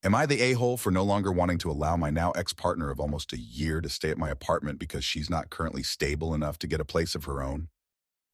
Am I the a-hole for no longer wanting to allow my now ex-partner of almost a year to stay at my apartment because she's not currently stable enough to get a place of her own?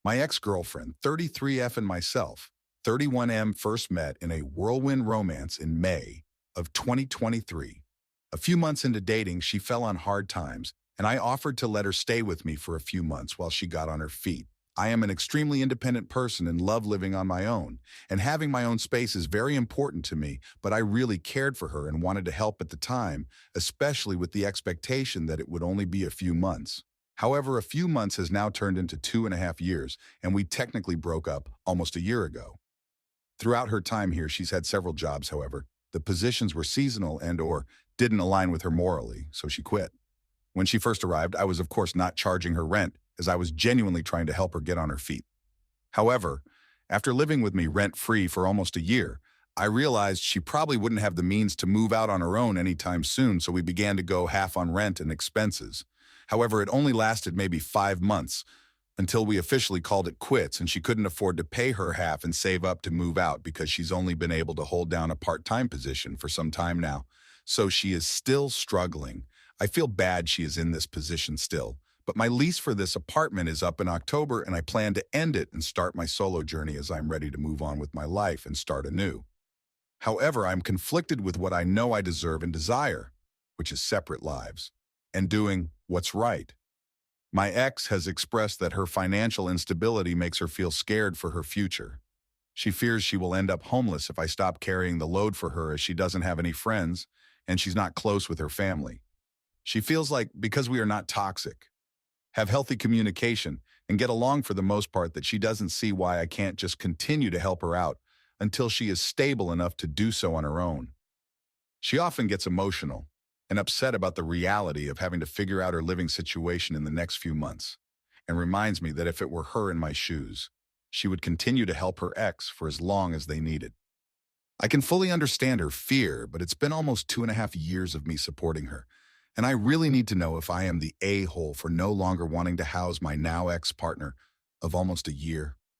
My ex-girlfriend, 33F, and myself, 31M, first met in a whirlwind romance in May of 2023. A few months into dating, she fell on hard times, and I offered to let her stay with me for a few months while she got on her feet. I am an extremely independent person and love living on my own, and having my own space is very important to me, but I really cared for her and wanted to help at the time, especially with the expectation that it would only be a few months. However, a few months has now turned into 2.5 years, and we technically broke up almost a year ago. Throughout her time here, she's had several jobs, however. The positions were seasonal and/or didn't align with her morally, so she quit. When she first arrived, I was of course not charging her rent, as I was genuinely trying to help her get on her feet. However, after living with me rent-free for almost a year, I realized she probably wouldn't have the means to move out on her own anytime soon, so we began to go half on rent and expenses. However, it only lasted maybe 5 months until we officially called it quits, and she couldn't afford to pay her half and save up to move out because she's only been able to hold down a part-time position for some time now. So she is still struggling. I feel bad she is in this position still, but my lease for this apartment is up in October, and I plan to end it and start my solo journey as I'm ready to move on with my life and start anew. However, I'm conflicted with what I know I deserve and desire, which is separate lives, and doing what's right. My ex has expressed that her financial instability makes her feel scared for her future. She fears she will end up homeless if I stop carrying the load for her, as she doesn't have any friends and she's not close with her family. She feels like because we are not toxic, have healthy communication, and get along for the most part, that she doesn't see why I can't just continue to help her out until she is stable enough to do so on her own. She often gets emotional and upset about the reality of having to figure out her living situation in the next few months, and reminds me that if it were her in my shoes, she would continue to help her ex for as long as they needed. I can fully understand her fear, but it's been almost 2.5 years of me supporting her, and I really need to know if I am the a-hole for no longer wanting to house my now ex-partner of almost a year.